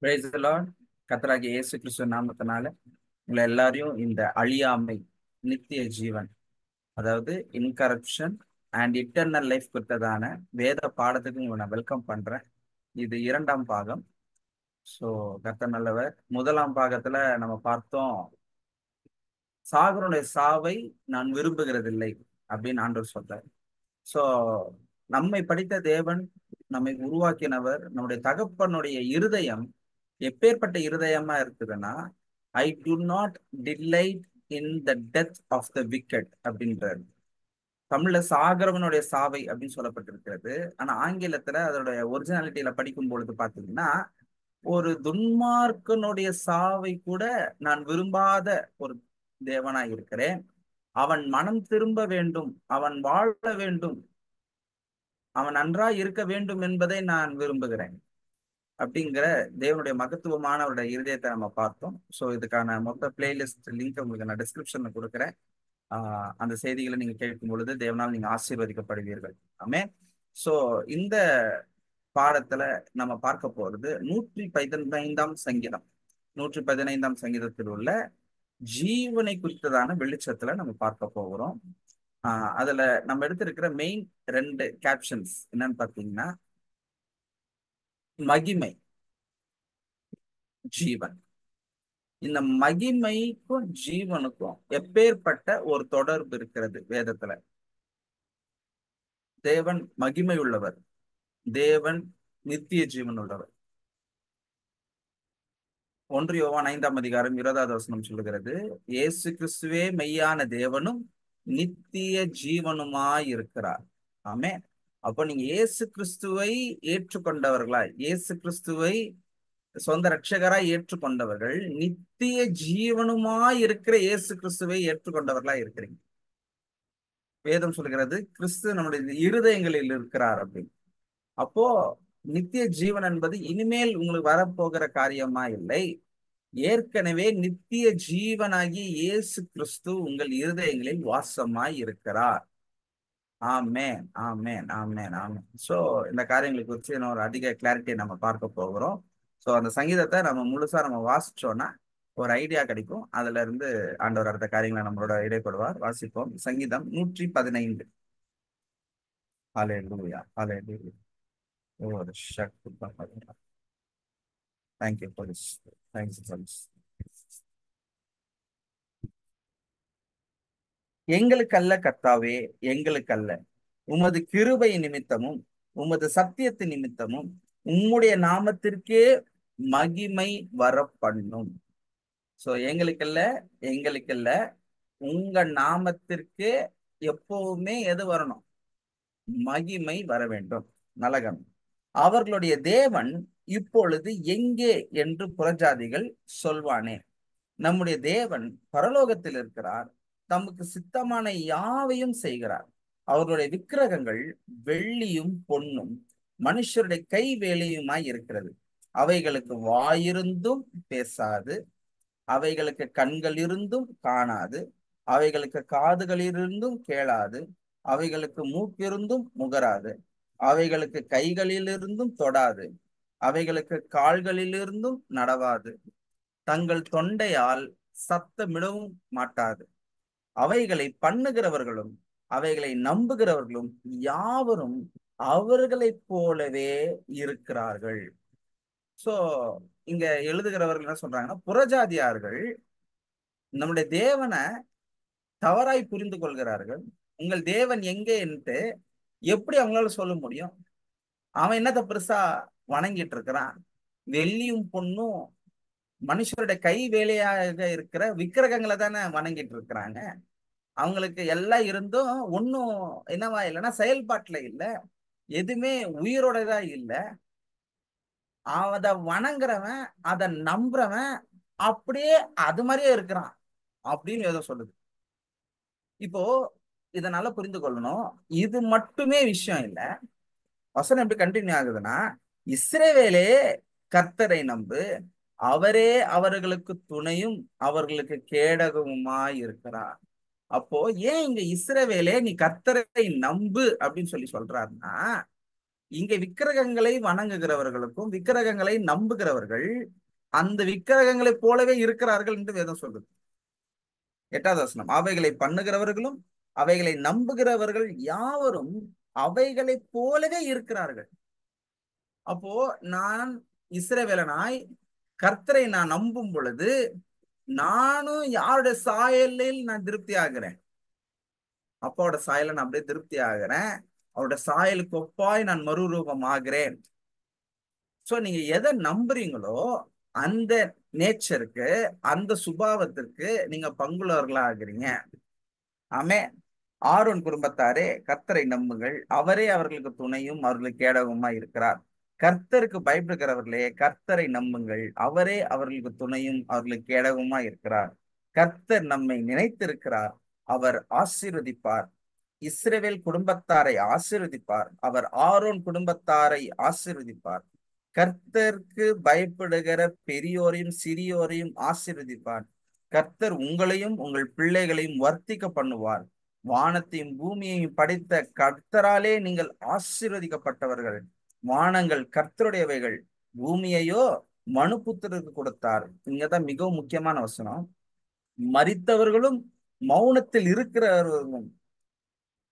Praise the Lord. கர்த்தராகிய இயேசு கிறிஸ்து நாமத்தினால உங்களை எல்லாரையும் இந்த அழியாமை, நித்திய ஜீவன், அதாவது இன்கரப்ஷன் அண்ட் இட்டர்னல் லைஃப் குறித்ததான வேத பாடத்துக்கு உங்களை நான் வெல்கம் பண்றேன். இது இரண்டாம் பாகம். ஸோ கர்த்தர் நல்லவர். முதலாம் பாகத்துல நம்ம பார்த்தோம், சாகருடைய சாவை நான் விரும்புகிறதில்லை அப்படின்னு ஆண்டவர் சொல்றார். ஸோ நம்மை படித்த தேவன், நம்மை உருவாக்கினவர், நம்முடைய தகப்பனுடைய இருதயம் எப்பேற்பட்ட இருதயமா இருக்குதுன்னா, I do not delight in the death of the wicked அப்படின்றாரு. தமிழ்ல சாகரவனுடைய சாவை அப்படின்னு சொல்லப்பட்டிருக்கிறது. ஆனா ஆங்கிலத்துல அதோட ஒரிஜினாலிட்டியில படிக்கும் பொழுது பாத்தீங்கன்னா, ஒரு துன்மார்க்கனுடைய சாவை கூட நான் விரும்பாத ஒரு தேவனா இருக்கிறேன். அவன் மனம் திரும்ப வேண்டும், அவன் வாழ வேண்டும், அவன் நன்றாய் இருக்க வேண்டும் என்பதை நான் விரும்புகிறேன் அப்படிங்கிற தேவனுடைய மகத்துவமான அவருடைய இருதயத்தை நம்ம பார்த்தோம். ஸோ இதுக்கான மொத்த பிளேலிஸ்ட் லிங்க் உங்களுக்கு நான் டிஸ்கிரிப்ஷன்ல கொடுக்குறேன். அந்த செய்திகளை நீங்க கேட்கும் பொழுது தேவனால் நீங்க ஆசீர்வதிக்கப்படுவீர்கள். ஆமே. ஸோ இந்த பாடத்துல நம்ம பார்க்க போறது 115ஆம் சங்கீதம். 115ஆம் சங்கீதத்தில் உள்ள ஜீவனை குறித்ததான வெளிச்சத்துல நம்ம பார்க்க போகிறோம். அதுல நம்ம எடுத்திருக்கிற மெயின் 2 கேப்ஷன்ஸ் என்னன்னு பார்த்தீங்கன்னா, மகிமை, ஜீவன். இந்த மகிமைக்கும் ஜீவனுக்கும் எப்பேற்பட்ட ஒரு தொடர்பு இருக்கிறது வேதத்துல. தேவன் மகிமை உள்ளவர், தேவன் நித்திய ஜீவன் உள்ளவர். 1 யோவான் 5ஆம் அதிகாரம் 20வது வசனம் சொல்லுகிறது, இயேசு கிறிஸ்துவே மெய்யான தேவனும் நித்திய ஜீவனுமாய் இருக்கிறார். ஆமே. அப்போ நீங்க இயேசு கிறிஸ்துவை ஏற்றுக்கொண்டவர்களாய், இயேசு கிறிஸ்துவை சொந்த ரட்சகராய் ஏற்றுக்கொண்டவர்கள், நித்திய ஜீவனுமாய் இருக்கிற இயேசு கிறிஸ்துவை ஏற்றுக்கொண்டவர்களாய் இருக்கிறீங்க. வேதம் சொல்கிறது கிறிஸ்து நம்முடைய இருதயங்களில் இருக்கிறார் அப்படின்னு. அப்போ நித்திய ஜீவன் என்பது இனிமேல் உங்களுக்கு வரப்போகிற காரியமா இல்லை. ஏற்கனவே நித்திய ஜீவனாகிய இயேசு கிறிஸ்து உங்கள் இருதயங்களில் வாசமாய் இருக்கிறார். ஆமேன், ஆமேன், ஆமேன், ஆமேன். ஸோ இந்த காரியங்களை குறித்து இன்னும் ஒரு அதிக கிளாரிட்டியை நம்ம பார்க்க போகிறோம். ஸோ அந்த சங்கீதத்தை நம்ம முழுசா நம்ம வாசிச்சோம்னா ஒரு ஐடியா கிடைக்கும். அதுல இருந்து ஆண்டவர் அடுத்த காரியங்களை நம்மளோட இடைப்படுவார். வாசிப்போம். சங்கீதம் 115. ஹல்லேலூயா, ஹல்லேலூயா. ஓ சக்தி. Thank you police. Thanks police. எங்களுக்கல்ல கர்த்தாவே, எங்களுக்கல்ல, உமது கிருபை நிமித்தமும் உமது சத்தியத்து நிமித்தமும் உம்முடைய நாமத்திற்கே மகிமை வர பண்ணும். சோ எங்களுக்கல்ல, எங்களுக்கல்ல, உங்க நாமத்திற்கு எப்பவுமே எது வரணும்? மகிமை வர வேண்டும். நலகம். அவர்களுடைய தேவன் இப்பொழுது எங்கே என்று புறஜாதிகள் சொல்வானே. நம்முடைய தேவன் பரலோகத்தில் இருக்கிறார், தமக்கு சித்தமான யாவையும் செய்கிறார். அவர்களுடைய விக்கிரகங்கள் வெள்ளியும் பொன்னும் மனுஷருடைய கை வேலையுமாய் இருக்கிறது. அவைகளுக்கு வாயிருந்தும் பேசாது, அவைகளுக்கு கண்கள் இருந்தும் காணாது, அவைகளுக்கு காதுகள் இருந்தும் கேளாது, அவைகளுக்கு மூக்கிருந்தும் முகராது, அவைகளுக்கு கைகளிலிருந்தும் தொடாது, அவைகளுக்கு கால்களிலிருந்தும் நடவாது, தங்கள் தொண்டையால் சத்தமிடவும் மாட்டாது. அவைகளை பண்ணுகிறவர்களும் அவைகளை நம்புகிறவர்களும் யாவரும் அவர்களைப் போலவே இருக்கிறார்கள். சோ இங்க எழுதுகிறவர்கள் என்ன சொல்றாங்கன்னா, புறஜாதியார்கள் நம்முடைய தேவனை தவறாய் புரிந்து கொள்கிறார்கள். உங்கள் தேவன் எங்கே என்று எப்படி அவங்களால சொல்ல முடியும்? அவன் என்னத்த பெருசா வணங்கிட்டு இருக்கிறான்? வெள்ளியும் பொண்ணும் மனுஷருடைய கை வேலையாக இருக்கிற விக்கிரகங்களை தானே வணங்கிட்டு இருக்கிறாங்க. அவங்களுக்கு எல்லாம் இருந்தும் ஒன்னும் என்னவா இல்லைன்னா செயல்பாட்டுல இல்லை, எதுவுமே உயிரோடதா இல்லை. அத வணங்குறவன், அதை நம்புறவன் அப்படியே அது மாதிரியே இருக்கிறான் அப்படின்னு ஏதோ சொல்லுது. இப்போ இதனால புரிந்து கொள்ளணும், இது மட்டுமே விஷயம் இல்லை. வசனம் எப்படி கண்டினியூ ஆகுதுன்னா, இஸ்ரவேலே கர்த்தரை நம்பு, அவரே அவர்களுக்கு துணையும் அவர்களுக்கு கேடகமுமாய் இருக்கிறார். அப்போ ஏன் இங்க இஸ்ரவேலே நீ கர்த்தரை நம்பு அப்படின்னு சொல்லி சொல்றாருன்னா, இங்க விக்கிரகங்களை வணங்குகிறவர்களுக்கும் விக்கிரகங்களை நம்புகிறவர்கள் அந்த விக்கிரகங்களைப் போலவே இருக்கிறார்கள் என்று வேதம் சொல்லுது. 8வது வசனம், அவைகளை பண்ணுகிறவர்களும் அவைகளை நம்புகிறவர்கள் யாவரும் அவைகளைப் போலவே இருக்கிறார்கள். அப்போ நான் இஸ்ரவேலனாய் கர்த்தரை நான் நம்பும் பொழுது நானும் யாருடைய சாயலில் நான் திருப்தி ஆகிறேன்? அப்பாவோட சாயல நான் அப்படியே திருப்தி ஆகிறேன். அவரோட சாயலுக்கு ஒப்பாய் நான் மறுரூபம் ஆகிறேன். சோ நீங்க எதை நம்புறீங்களோ அந்த நேச்சருக்கு, அந்த சுபாவத்திற்கு நீங்க பங்குள்ளவர்களா ஆகிறீங்க. ஆமே. ஆரோன் குடும்பத்தாரே, கர்த்தரை நம்புங்கள், அவரே அவர்களுக்கு துணையும் அவர்களுக்கு கேடகமா இருக்கிறார். கர்த்தருக்கு பயப்படுகிறவர்களே, கர்த்தரை நம்புங்கள், அவரே அவர்களுக்கு துணையும் அவர்களுக்கு கேடகமா இருக்கிறார். கர்த்தர் நம்மை நினைத்திருக்கிறார், அவர் ஆசீர்வதிப்பார். இஸ்ரவேல் குடும்பத்தாரை ஆசீர்வதிப்பார், அவர் ஆரோன் குடும்பத்தாரை ஆசீர்வதிப்பார். கர்த்தருக்கு பயப்படுகிற பெரியோரையும் சிறியோரையும் ஆசீர்வதிப்பார். கர்த்தர் உங்களையும் உங்கள் பிள்ளைகளையும் வர்த்திக்க பண்ணுவார். வானத்தையும் பூமியையும் படைத்த கர்த்தராலே நீங்கள் ஆசீர்வதிக்கப்பட்டவர்கள். வானங்கள் கர்த்தருடையவைகள், பூமியையோ மனுபுத்திரருக்கு கொடுத்தார். இங்கதான் மிகவும் முக்கியமான வசனம். மரித்தவர்களும் மௌனத்தில் இருக்கிறவர்களும்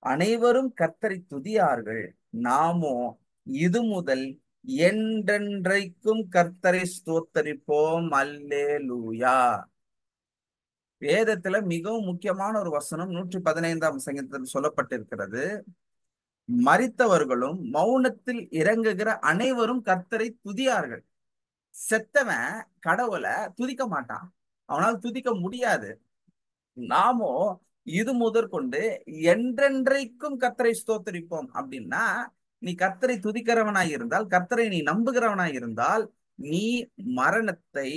அனைவரும் கர்த்தரை துதியார்கள். நாமோ இது முதல் என்றென்றைக்கும் கர்த்தரை ஸ்தோத்தரிப்போம். அல்லேலூயா. வேதத்துல மிகவும் முக்கியமான ஒரு வசனம் 115ஆம் சங்கீதத்தில் சொல்லப்பட்டிருக்கிறது. மரித்தவர்களும் மௌனத்தில் இறங்குகிற அனைவரும் கர்த்தரை துதியார்கள். செத்தவன் கடவுளை துதிக்க மாட்டான், அவனால் துதிக்க முடியாது. நாமோ இது முதற்கொண்டு என்றென்றைக்கும் கர்த்தரை ஸ்தோத்தரிப்போம். அப்படின்னா நீ கர்த்தரை துதிக்கிறவனாய் இருந்தால், கர்த்தரை நீ நம்புகிறவனாய் இருந்தால், நீ மரணத்தை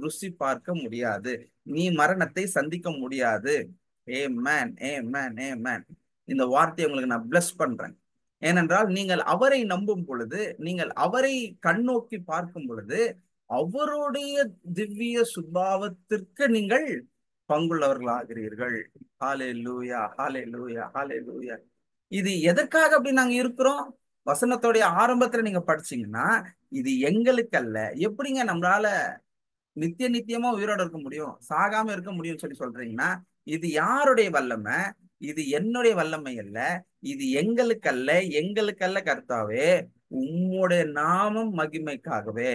ருசி பார்க்க முடியாது, நீ மரணத்தை சந்திக்க முடியாது. ஆமென், ஆமென், ஆமென். இந்த வார்த்தையை உங்களுக்கு நான் பிளஸ் பண்றேன். ஏனென்றால் நீங்கள் அவரை நம்பும் பொழுது, நீங்கள் அவரை கண்ணோக்கி பார்க்கும் பொழுது, அவருடைய திவ்ய சுபாவத்திற்கு நீங்கள் பங்குள்ளவர்களாகிறீர்கள். ஹalleluya, ஹalleluya, ஹalleluya. இது எதற்காக அப்படி நாங்க இருக்கிறோம்? வசனத்தோடைய ஆரம்பத்துல நீங்க படிச்சீங்கன்னா, இது எங்களுக்கு அல்ல. எப்படிங்க நம்மளால நித்திய நித்தியமா உயிரோட இருக்க முடியும், சாகாம இருக்க முடியும்னு சொல்றீங்கன்னா, இது யாருடைய வல்லமை? இது என்னுடைய வல்லமை அல்ல, இது எங்களுக்கல்ல, எங்களுக்கல்ல கர்த்தாவே, உம்முடைய நாமம் மகிமைக்காகவே.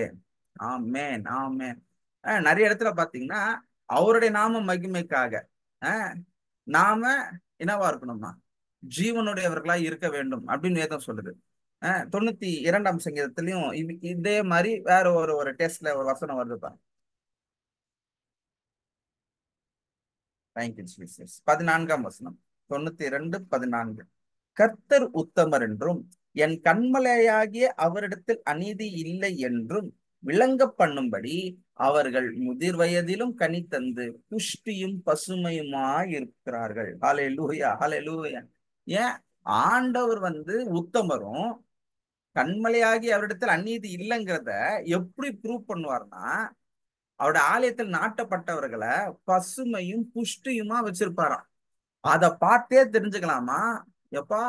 ஆமென், ஆமென். நிறைய இடத்துல பாத்தீங்கன்னா அவருடைய நாம மகிமைக்காக நாம என்னவா இருக்கணும்னா ஜீவனுடையவர்களா இருக்க வேண்டும் அப்படின்னு வேதம் சொல்லுது. 92ஆம் சங்கீதத்திலையும் இதே மாதிரி வேற ஒரு டெஸ்ட்ல ஒரு வசனம் வருதுப்பா. 14ஆம் வசனம், 92:14. கர்த்தர் உத்தமர் என்றும் என் கண்மலையாகிய அவரிடத்தில் அநீதி இல்லை என்றும் விளங்க பண்ணும்படி அவர்கள் முதிர் வயதிலும் கனி தந்து புஷ்டியும் பசுமையுமாய் இருக்கிறார்கள். ஹalleluya, ஹalleluya. ஏன் ஆண்டவர் உத்தமரும் கண்மலையாகி அவரிடத்தில் அநீதி இல்லைங்கிறத எப்படி ப்ரூவ் பண்ணுவார்னா, அவருடைய ஆலயத்தில் நாட்டப்பட்டவர்களை பசுமையும் புஷ்டியுமா வச்சிருப்பாராம். அதை பார்த்தே தெரிஞ்சுக்கலாமா, எப்பா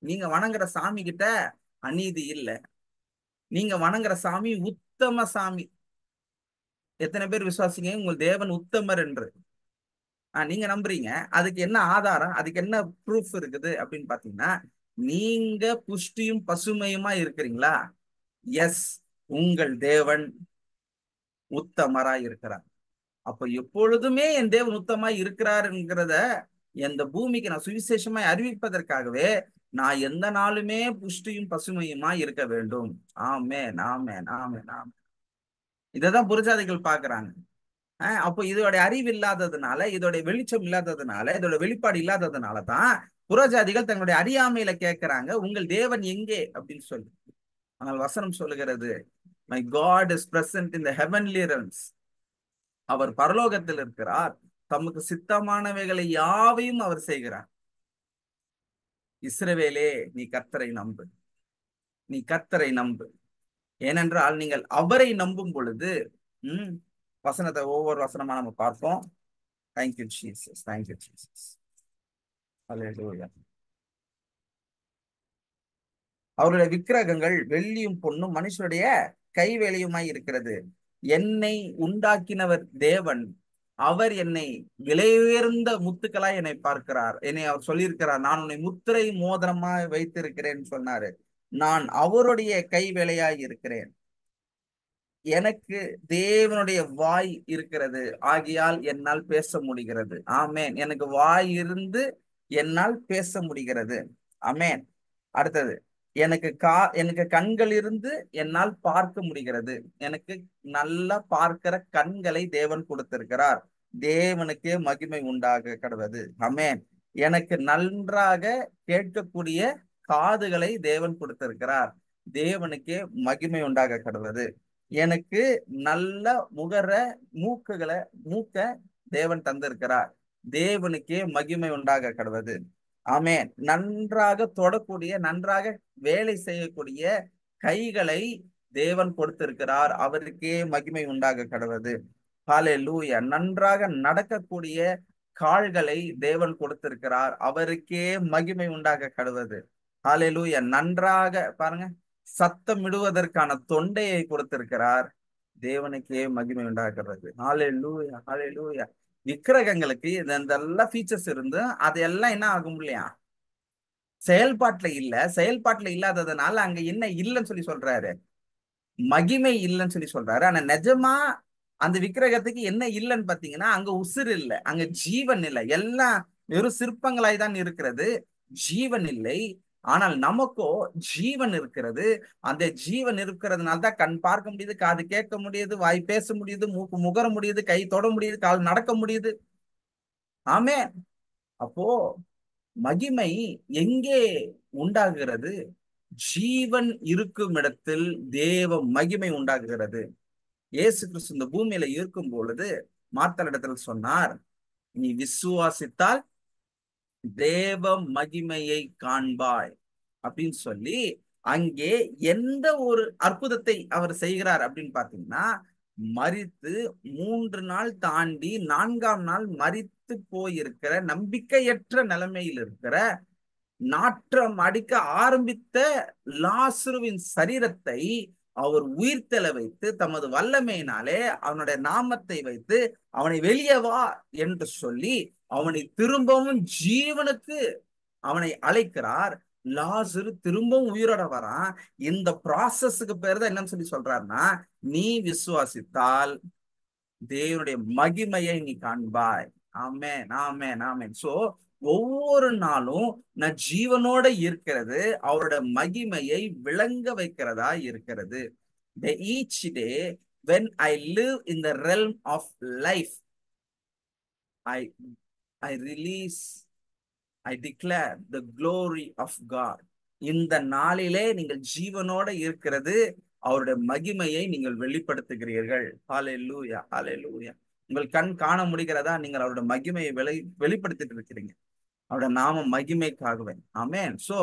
நீங்க வணங்குற சாமி கிட்ட அநீதி இல்லை, நீங்க வணங்குற சாமி உத்தம சாமி. எத்தனை பேர் விசுவாசிங்க உங்கள் தேவன் உத்தமர் என்று? நீங்க நம்புறீங்க. அதுக்கு என்ன ஆதாரம், அதுக்கு என்ன ப்ரூஃப் இருக்குது அப்படின்னு பாத்தீங்கன்னா, நீங்க புஷ்டியும் பசுமையுமா இருக்கிறீங்களா? எஸ், உங்கள் தேவன் உத்தமரா இருக்கிறார். அப்ப எப்பொழுதுமே என் தேவன் உத்தமாய் இருக்கிறார் என்கிறத இந்த பூமிக்கு நான் சுவிசேஷமாய் அறிவிப்பதற்காகவே நான் எந்த நாளுமே புஷ்டியும் பசுமையுமா இருக்க வேண்டும். ஆமென், ஆமென், ஆமென், ஆமென். இததான் புறஜாதிகள் பாக்குறாங்க. அப்போ இதோட அறிவு இல்லாததுனால, இதோட வெளிச்சம் இல்லாததுனால, இதோட வெளிப்பாடு இல்லாததுனாலதான் புறஜாதிகள் தங்களுடைய அறியாமையில கேட்கிறாங்க, உங்கள் தேவன் எங்கே அப்படின்னு சொல்லி. ஆனால் வசனம் சொல்லுகிறது, my God is present in the heavenly realms. அவர் பரலோகத்தில் இருக்கிறார், தமக்கு சித்தமானவைகளை யாவையும் அவர் செய்கிறார். இஸ்ரவேலே, நீ கர்த்தரை நம்பு, நீ கர்த்தரை நம்பு. ஏனென்றால் நீங்கள் அவரை நம்பும் பொழுது, வசனத்தை ஒவ்வொரு வசனமா நம்ம பார்ப்போம். Thank you Jesus, thank you Jesus. ஹல்லேலூயா. அவருடைய விக்கிரகங்கள் வெள்ளியும் பொன்னும் மனுஷருடைய கைவேலையுமாய் இருக்கிறது. என்னை உண்டாக்கினவர் தேவன். அவர் என்னை விலையுயர்ந்த முத்துக்களாய் என்னை பார்க்கிறார். என்னை அவர் சொல்லியிருக்கிறார், நான் உன்னை முத்திரை மோதிரமாய் வைத்திருக்கிறேன்னு சொன்னாரு. நான் அவருடைய கைவேலையாய் இருக்கிறேன். எனக்கு தேவனுடைய வாய் இருக்கிறது, ஆகையால் என்னால் பேச முடிகிறது. ஆமேன். எனக்கு வாய் இருந்து என்னால் பேச முடிகிறது. ஆமேன். அடுத்தது, எனக்கு கண்கள் இருந்து என்னால் பார்க்க முடிகிறது. எனக்கு நல்லா பார்க்கிற கண்களை தேவன் கொடுத்திருக்கிறார். தேவனுக்கே மகிமை உண்டாக கடவது. ஆமேன். எனக்கு நன்றாக கேட்கக்கூடிய காதுகளை தேவன் கொடுத்திருக்கிறார். தேவனுக்கே மகிமை உண்டாக கடவது. எனக்கு நல்ல முகர மூக்க தேவன் தந்திருக்கிறார். தேவனுக்கே மகிமை உண்டாக கடவது. ஆமேன். நன்றாக தொடக்கூடிய, நன்றாக வேலை செய்யக்கூடிய கைகளை தேவன் கொடுத்திருக்கிறார். அவருக்கே மகிமை உண்டாக கடவது. ஹல்லேலூயா. நன்றாக நடக்கக்கூடிய கால்களை தேவன் கொடுத்திருக்கிறார். அவருக்கே மகிமை உண்டாக கடவது. ஹல்லேலூயா. நன்றாக பாருங்க, சத்தம் இடுவதற்கான தொண்டையை கொடுத்திருக்கிறார். தேவனுக்கே மகிமை உண்டாகிறது. ஹல்லேலூயா, ஹல்லேலூயா. விக்கிரகங்களுக்கு இதெல்லாம் ஃபீச்சர்ஸ் இருந்து அதெல்லாம் என்ன ஆகும் இல்லையா, செயல்பாட்டுல இல்லாததுனால அங்க என்ன இல்லைன்னு சொல்லி சொல்றாரு, மகிமை இல்லைன்னு சொல்லி சொல்றாரு. ஆனா நிஜமா அந்த விக்கிரகத்துக்கு என்ன இல்லைன்னு பாத்தீங்கன்னா, அங்க உசுர் இல்லை, அங்க ஜீவன் இல்லை. எல்லாம் வெறும் சிற்பங்களாய் தான் இருக்கிறது, ஜீவன் இல்லை. ஆனால் நமக்கோ ஜீவன் இருக்கிறது. அந்த ஜீவன் இருக்கிறதுனால தான் கண் பார்க்க முடியுது, காது கேட்க முடியுது, வாய் பேச முடியுது, மூக்கு முகர முடியுது, கை தொட முடியுது, கால் நடக்க முடியுது. ஆமே. அப்போ மகிமை எங்கே உண்டாகிறது? ஜீவன் இருக்கும் இடத்தில் தேவ மகிமை உண்டாகுகிறது. இயேசு கிறிஸ்து இந்த பூமியில இருக்கும் பொழுது மார்த்தாளிடத்துல சொன்னார், நீ விசுவாசித்தால் தேவ மகிமையை காண்பாய் அப்படின்னு சொல்லி, அங்கே எந்த ஒரு அற்புதத்தை அவர் செய்கிறார் அப்படின்னு பாத்தீங்கன்னா, மரித்து 3 நாள் தாண்டி 4ஆம் நாள் மரித்து போயிருக்கிற, நம்பிக்கையற்ற நிலைமையில் இருக்கிற, நாற்றம் அடிக்க ஆரம்பித்த லாசருவின் சரீரத்தை அவர் உயிர்த்தெழ வைத்து தமது வல்லமையினாலே அவனுடைய நாமத்தை வைத்து அவனை வெளியே வா என்று சொல்லி அவனை திரும்பவும் ஜீவனுக்கு அவனை அழைக்கிறார். லாசரு திரும்பவும் உயிரோட வரான். இந்த ப்ராசஸ்க்கு பேர் தான் என்னன்னு சொல்லி சொல்றாருன்னா, நீ விசுவாசித்தால் தேவனுடைய மகிமையை நீ காண்பாய். ஆமென், ஆமென், ஆமென். சோ ஒவ்வொரு நாளும் நான் ஜீவனோட இருக்கிறது அவரோட மகிமையை விளங்க வைக்கிறதா இருக்கிறது. Each day when I live in the realm of life, I I release, I declare the glory of God. இந்த நாளிலே நீங்கள் ஜீவனோட இருக்கிறது அவருடைய மகிமையை நீங்கள் வெளிப்படுத்துகிறீர்கள். ஹல்லேலூயா, ஹல்லேலூயா. உங்கள் கண் காண முடிகிறதா? நீங்கள் அவருடைய மகிமையை வெளிப்படுத்திட்டு இருக்கிறீங்க. அவருடைய நாம மகிமைக்காகவே. ஆமென். சோ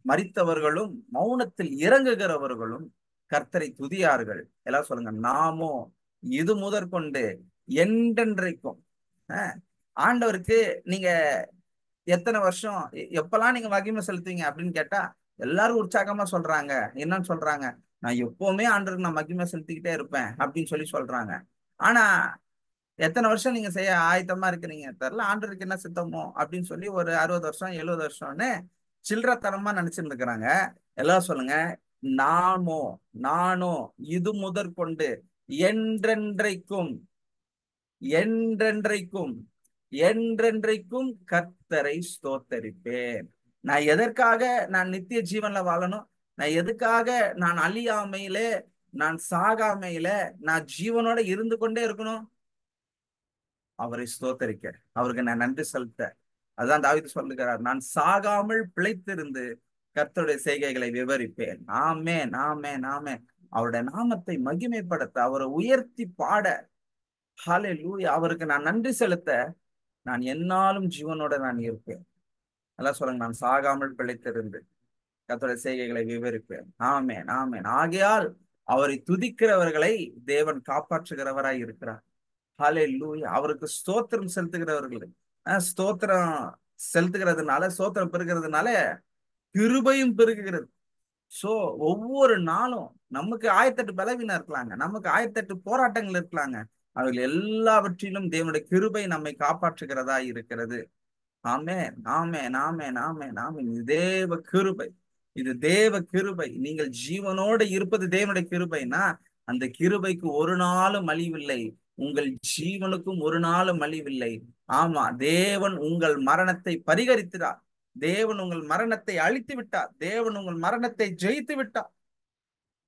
மரித்தவர்களும் மௌனத்தில் இறங்குகிறவர்களும் கர்த்தரை துதியார்கள். எல்லாம் சொல்லுங்க, நாமோ இது முதற்கொண்டு என்றென்றைக்கும். ஆண்டவருக்கு நீங்க எத்தனை வருஷம் எப்பெல்லாம் நீங்க மகிமை செலுத்துவீங்க அப்படின்னு கேட்டா எல்லாரும் உற்சாகமா சொல்றாங்க. என்னன்னு சொல்றாங்க? நான் எப்பவுமே ஆண்டவருக்கு நான் மகிமை செலுத்திக்கிட்டே இருப்பேன் அப்படின்னு சொல்லி சொல்றாங்க. ஆனா எத்தனை வருஷம் நீங்க செய்ய ஆயத்தமா இருக்கிறீங்க தெரியல. ஆண்டவருக்கு என்ன சித்தமோ அப்படின்னு சொல்லி ஒரு 60 வருஷம் 70 வருஷம்னு சில்லறத்தனமா நினைச்சுட்டு இருக்கிறாங்க. எல்லாம் சொல்லுங்க, நானோ இது முதற்கொண்டு என்றென்றைக்கும் என்றென்றைக்கும் என்றென்றைக்கும் கர்த்தரை ஸ்தோத்தரிப்பேன். நான் எதற்காக நான் நித்திய ஜீவன்ல வாழணும்? நான் எதுக்காக நான் அழியாமையில, நான் சாகாமையில, நான் ஜீவனோட இருந்து கொண்டே இருக்கணும்? அவரை ஸ்தோத்தரிக்க, அவருக்கு நான் நன்றி செலுத்த. அதான் தாவீது சொல்லுகிறார், நான் சாகாமல் பிழைத்திருந்து கர்த்தருடைய செய்கைகளை விவரிப்பேன். ஆமென், ஆமென், ஆமென். அவருடைய நாமத்தை மகிமைப்படுத்த, அவரை உயர்த்தி பாட, ஹல்லேலூயா, அவருக்கு நான் நன்றி செலுத்த, நான் என்னாலும் ஜீவனோட நான் இருப்பேன். எல்லாம் சொல்லுங்க, நான் சாகாமல் பிழைத்திருந்து கர்த்தருடைய செய்கைகளை விவரிப்பேன். ஆமென், ஆமென். ஆகையால் அவரை துதிக்கிறவர்களை தேவன் காப்பாற்றுகிறவராய் இருக்கிறார். ஹல்லேலூயா. அவருக்கு ஸ்தோத்திரம் செலுத்துகிறவர்கள், ஸ்தோத்திரம் செலுத்துகிறதுனால, ஸ்தோத்திரம் பெறுகிறதுனால கிருபையும் பெருகுகிறது. சோ ஒவ்வொரு நாளும் நமக்கு ஆயிரத்தெட்டு பலவீனம் இருக்கலாங்க, நமக்கு ஆயிரத்தெட்டு போராட்டங்கள் இருக்கலாங்க. அவர்கள் எல்லாவற்றிலும் தேவனுடைய கிருபை நம்மை காப்பாற்றுகிறதா இருக்கிறது. ஆமென், ஆமென், ஆமென், ஆமென், ஆமென். இது தேவ கிருபை, இது தேவ கிருபை. நீங்கள் ஜீவனோடு இருப்பது தேவனுடைய கிருபைனா, அந்த கிருபைக்கு ஒரு நாளும் அழிவில்லை. உங்கள் ஜீவனுக்கும் ஒரு நாளும் அழிவில்லை. ஆமா, தேவன் உங்கள் மரணத்தை பரிகரித்தார். தேவன் உங்கள் மரணத்தை அழித்து விட்டார். தேவன் உங்கள் மரணத்தை ஜெயித்து விட்டார்.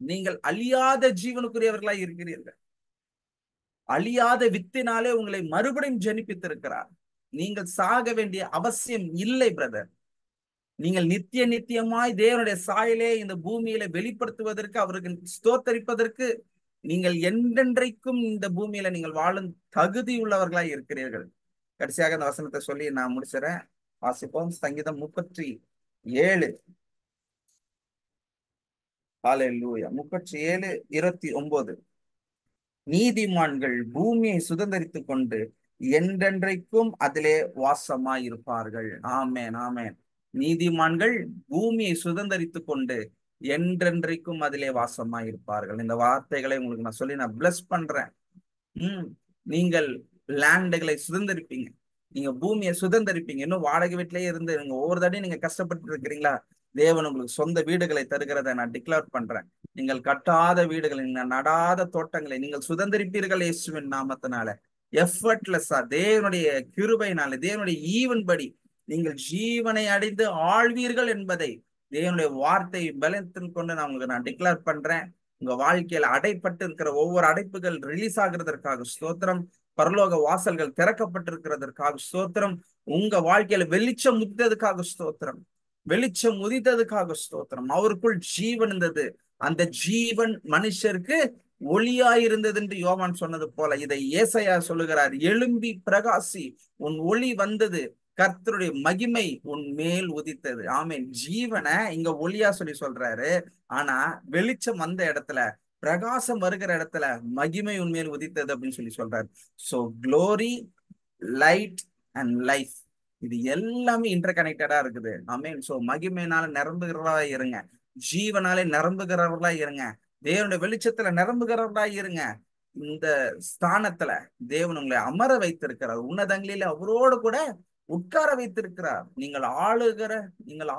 நீங்கள் அழியாத ஜீவனுக்குரியவர்களாய் இருக்கிறீர்கள். அழியாத வித்தினாலே உங்களை மறுபடியும் ஜெனிப்பித்திருக்கிறார். நீங்கள் சாக வேண்டிய அவசியம் இல்லை பிரதர். நீங்கள் நித்திய நித்தியமாய் தேவனுடைய சாயலே இந்த பூமியில வெளிப்படுத்துவதற்கு, அவருக்கு ஸ்தோத்தரிப்பதற்கு, நீங்கள் என்றென்றைக்கும் இந்த பூமியில நீங்கள் வாழும் தகுதி உள்ளவர்களாய் இருக்கிறீர்கள். கடைசியாக இந்த வசனத்தை சொல்லி நான் முடிச்சுறேன். வாசிப்போம். சங்கீதம் 37. ஹல்லேலூயா. 37:29. நீதிமான்கள் பூமியை சுதந்தரித்துக் கொண்டு என்றென்றைக்கும் அதிலே வாசமாயிருப்பார்கள். ஆமென், ஆமென். நீதிமான்கள் பூமியை சுதந்தரித்துக் கொண்டு என்றென்றைக்கும் அதிலே வாசமாயிருப்பார்கள். இந்த வார்த்தைகளை உங்களுக்கு நான் சொல்லி நான் பிளஸ் பண்றேன். நீங்கள் லேண்டுகளை சுதந்திரிப்பீங்க, நீங்க பூமியை சுதந்திரிப்பீங்க. இன்னும் வாடகை வீட்டிலேயே இருந்து நீங்க ஒவ்வொரு தடையும் நீங்க கஷ்டப்பட்டு இருக்கிறீங்களா? தேவன் உங்களுக்கு சொந்த வீடுகளை தருகிறத நான் டிக்ளேர் பண்றேன். நீங்கள் கட்டாத வீடுகளை, நீங்கள் நடாத தோட்டங்களை நீங்கள் சுதந்திரிப்பீர்கள் இயேசுவின் நாமத்தினால. எஃபர்ட்லெஸ்ஸா தேவனுடைய கிருபையினால, தேவனுடைய ஈவன் படி நீங்கள் ஜீவனை அடைந்து ஆழ்வீர்கள் என்பதை தேவனுடைய வார்த்தை பலத்தின் கொண்டு நான் உங்களுக்கு நான் டிக்ளேர் பண்றேன். உங்க வாழ்க்கையில அடைப்பட்டு இருக்கிற ஒவ்வொரு அடைப்புகள் ரிலீஸ் ஆகுறதற்காக ஸ்தோத்திரம். பரலோக வாசல்கள் திறக்கப்பட்டிருக்கிறதற்காக ஸ்தோத்திரம். உங்க வாழ்க்கையில வெளிச்சம் உதித்ததுக்காக ஸ்தோத்திரம். வெளிச்சம் உதித்ததுக்காக ஸ்தோத்திரம். அவருக்குள் ஜீவன் இருந்தது, அந்த ஜீவன் மனுஷருக்கு ஒளியாயிருந்தது என்று யோவான் சொன்னது போல இதை ஏசாயா சொல்லுகிறார். எழும்பி பிரகாசி, உன் ஒளி வந்தது, கர்த்தருடைய மகிமை உன் மேல் உதித்தது. ஆமென். ஜீவனை இங்க ஒளியா சொல்லி சொல்றாரு. ஆனா வெளிச்சம் வந்த இடத்துல, பிரகாசம் வருகிற இடத்துல மகிமை உண்மையில் உதித்தது அப்படின்னு சொல்லி சொல்றாரு. So glory, light and life, இது எல்லாமே இன்டர் கனெக்டடா இருக்குது. ஆமென். சோ மகிமையினால நிரம்புகிறவர்களா இருங்க, ஜீவனாலே நிரம்புகிறவர்களா இருங்க, தேவனுடைய வெளிச்சத்துல நிரம்புகிறவர்களா இருங்க. இந்த ஸ்தானத்துல தேவன் உங்களை அமர வைத்திருக்கிறார். உன்னதங்களில அவரோடு கூட உட்கார வைத்திருக்கிறார். நீங்கள்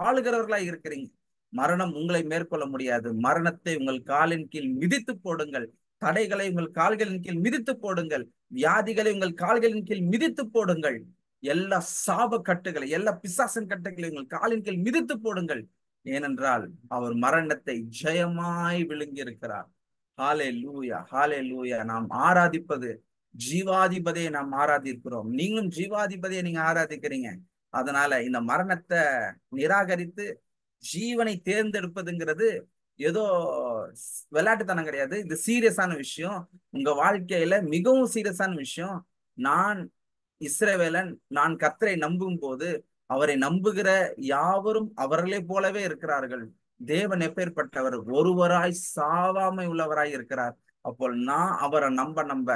ஆளுகிறவர்களா இருக்கிறீங்க. மரணம் உங்களை மேற்கொள்ள முடியாது. மரணத்தை உங்கள் காலின் கீழ் மிதித்து போடுங்கள். தடைகளை உங்கள் கால்களின் கீழ் மிதித்து போடுங்கள். வியாதிகளை உங்கள் கால்களின் கீழ் மிதித்து போடுங்கள். எல்லா சாப கட்டுகளை, எல்லா பிசாசன் கட்டுகளை உங்கள் காலின் கீழ் மிதித்து போடுங்கள். ஏனென்றால் அவர் மரணத்தை ஜெயமாய் விழுங்கி இருக்கிறார். ஹல்லேலூயா, ஹல்லேலூயா. நாம் ஆராதிப்பது ஜீவாதிபதியை நாம் ஆராதிக்கிறோம். நீங்களும் ஜீவாதிபதியை நீங்க ஆராதிக்கிறீங்க. அதனால இந்த மரணத்தை நிராகரித்து ஜீவனை தேர்ந்தெடுப்பதுங்கிறது ஏதோ விளையாட்டுத்தனம் கிடையாது. இது சீரியஸான விஷயம். உங்க வாழ்க்கையில மிகவும் சீரியஸான விஷயம். நான் இஸ்ரவேலன், நான் கர்த்தரை நம்பும் போது அவரை நம்புகிற யாவரும் அவர்களே போலவே இருக்கிறார்கள். தேவன் எப்பேற்பட்டவர்? ஒருவராய் சாவாமை உள்ளவராய் இருக்கிறார். அப்போ நான் அவரை நம்ப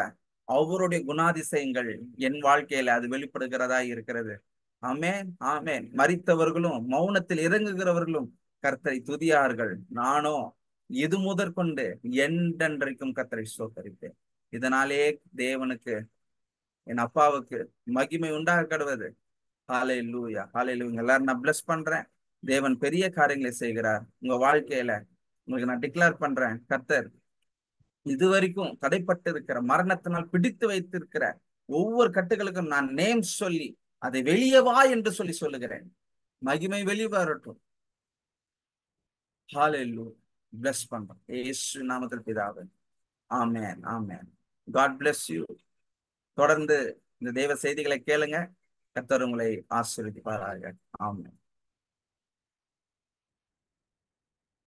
அவருடைய குணாதிசயங்கள் என் வாழ்க்கையில அது வெளிப்படுகிறதா இருக்கிறது. ஆமென், ஆமென். மரித்தவர்களும் மௌனத்தில் இறங்குகிறவர்களும் கர்த்தரை துதியார்கள். நானோ இது முதற்கொண்டு என்றென்றைக்கும் கர்த்தரை ஸ்தோத்தரிப்பேன். இதனாலே தேவனுக்கு, என் அப்பாவுக்கு மகிமை உண்டாக கடவுது. ஹல்லேலூயா, ஹல்லேலூயா. எல்லாரும் நான் பிளஸ் பண்றேன். தேவன் பெரிய காரியங்களை செய்கிறார் உங்க வாழ்க்கையில. உங்களுக்கு நான் டிக்ளேர் பண்றேன், கர்த்தர் இதுவரைக்கும் தடைப்பட்டு இருக்கிற, மரணத்தினால் பிடித்து வைத்திருக்கிற ஒவ்வொரு கட்டுகளுக்கும் நான் நேம் சொல்லி அதை வெளியே வா என்று சொல்லி சொல்லுகிறேன். மகிமை வெளியே வரட்டும். ஹல்லேலூயா. பிளஸ் பண்றேன் இயேசு நாமத்தில் பிதாவே. ஆமென், ஆமென். God bless you. தொடர்ந்து இந்த தெய்வ செய்திகளை கேளுங்க. கர்த்தர் உங்களை ஆசீர்வதிப்பாராக. ஆமென்.